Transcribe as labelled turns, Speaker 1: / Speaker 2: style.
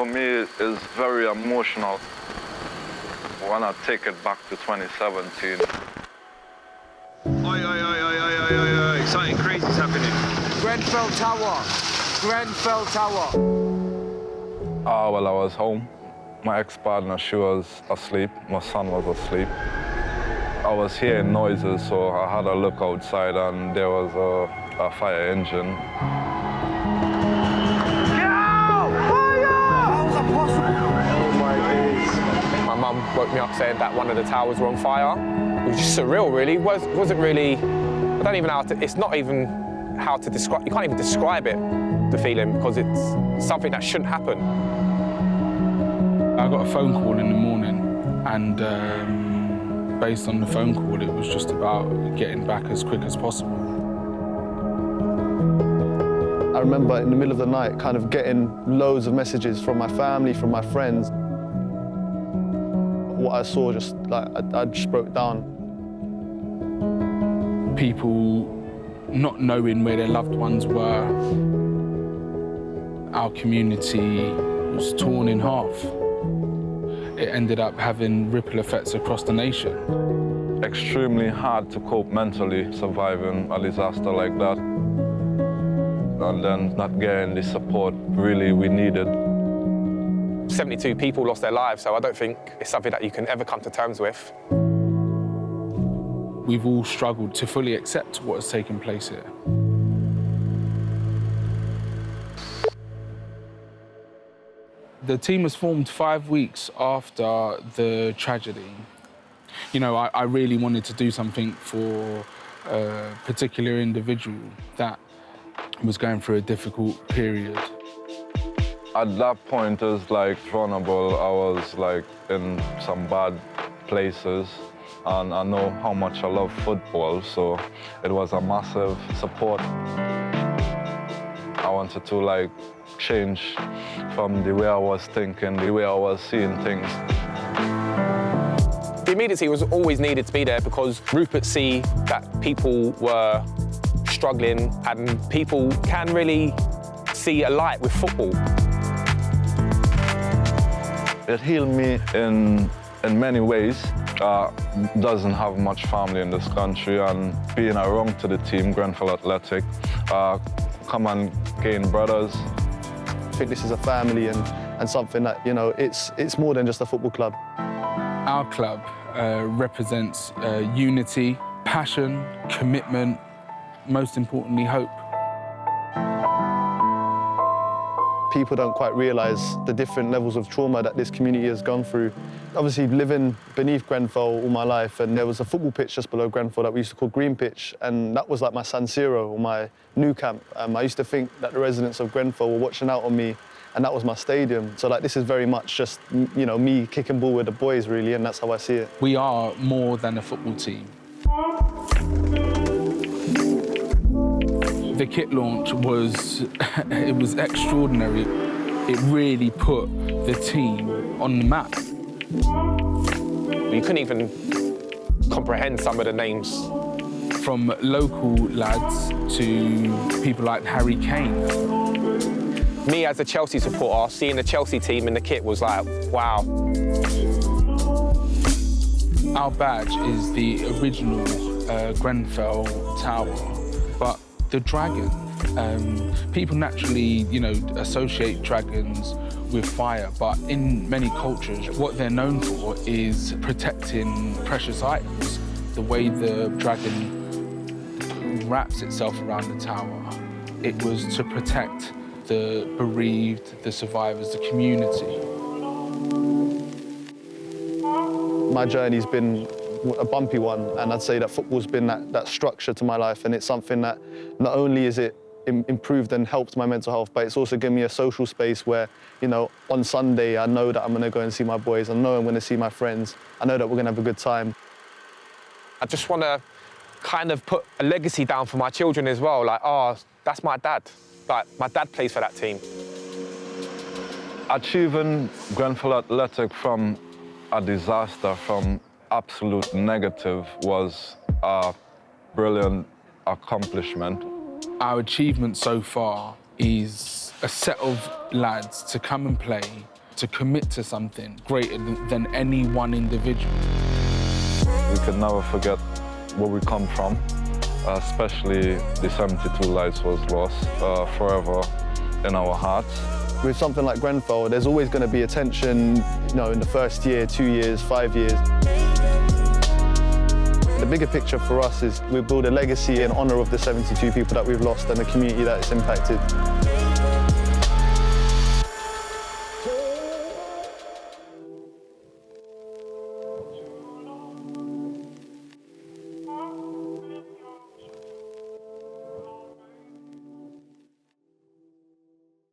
Speaker 1: for me is very emotional when I take it back to 2017.
Speaker 2: Oi, something crazy's happening.
Speaker 3: Grenfell Tower. Grenfell Tower.
Speaker 1: Well, I was home. My ex-partner, she was asleep. My son was asleep. I was hearing noises, so I had a look outside, and there was a fire engine.
Speaker 4: My mum woke me up saying that one of the towers were on fire. It was just surreal, really. Wasn't really, I don't even know how to, it's not even how to describe, you can't even describe it, the feeling, because it's something that shouldn't happen.
Speaker 5: I got a phone call in the morning, and based on the phone call, it was just about getting back as quick as possible.
Speaker 6: I remember in the middle of the night kind of getting loads of messages from my family, from my friends. What I saw, just like, I just broke down.
Speaker 5: People not knowing where their loved ones were. Our community was torn in half. It ended up having ripple effects across the nation.
Speaker 1: Extremely hard to cope mentally surviving a disaster like that. And then not getting the support really we needed.
Speaker 4: 72 people lost their lives, so I don't think it's something that you can ever come to terms with.
Speaker 5: We've all struggled to fully accept what has taken place here. The team was formed 5 weeks after the tragedy. You know, I really wanted to do something for a particular individual that was going through a difficult period.
Speaker 1: At that point, it was like vulnerable. I was like in some bad places, and I know how much I love football, so it was a massive support. I wanted to like change from the way I was thinking, the way I was seeing things.
Speaker 4: The immediacy was always needed to be there because Rupert see that people were struggling and people can really see a light with football.
Speaker 1: It healed me in many ways. Doesn't have much family in this country, and being around to the team, Grenfell Athletic, come and gain brothers.
Speaker 6: I think this is a family and something that, you know, it's more than just a football club.
Speaker 5: Our club represents unity, passion, commitment, most importantly, hope.
Speaker 6: People don't quite realise the different levels of trauma that this community has gone through. Obviously, living beneath Grenfell all my life, and there was a football pitch just below Grenfell that we used to call Green Pitch, and that was like my San Siro, or my new camp. I used to think that the residents of Grenfell were watching out on me, and that was my stadium. So like, this is very much just, you know, me kicking ball with the boys, really, and that's how I see it.
Speaker 5: We are more than a football team. The kit launch was, it was extraordinary. It really put the team on the map.
Speaker 4: You couldn't even comprehend some of the names.
Speaker 5: From local lads to people like Harry Kane.
Speaker 4: Me as a Chelsea supporter, seeing the Chelsea team in the kit was like, wow.
Speaker 5: Our badge is the original Grenfell Tower, but the dragon, people naturally, you know, associate dragons with fire, but in many cultures, what they're known for is protecting precious items. The way the dragon wraps itself around the tower, it was to protect the bereaved, the survivors, the community.
Speaker 6: My journey's been a bumpy one, and I'd say that football's been that structure to my life, and it's something that not only is it improved and helped my mental health, but it's also given me a social space where, you know, on Sunday I know that I'm going to go and see my boys, I know I'm going to see my friends, I know that we're going to have a good time.
Speaker 4: I just want to kind of put a legacy down for my children as well, like, oh, that's my dad. Like, my dad plays for that team.
Speaker 1: Achieving Grenfell Athletic from a disaster, from absolute negative, was a brilliant accomplishment.
Speaker 5: Our achievement so far is a set of lads to come and play, to commit to something greater than any one individual.
Speaker 1: We could never forget where we come from, especially the 72 lives was lost, forever in our hearts.
Speaker 6: With something like Grenfell, there's always going to be a tension, you know, in the first year, 2 years, 5 years. The bigger picture for us is we build a legacy in honour of the 72 people that we've lost and the community that it's impacted.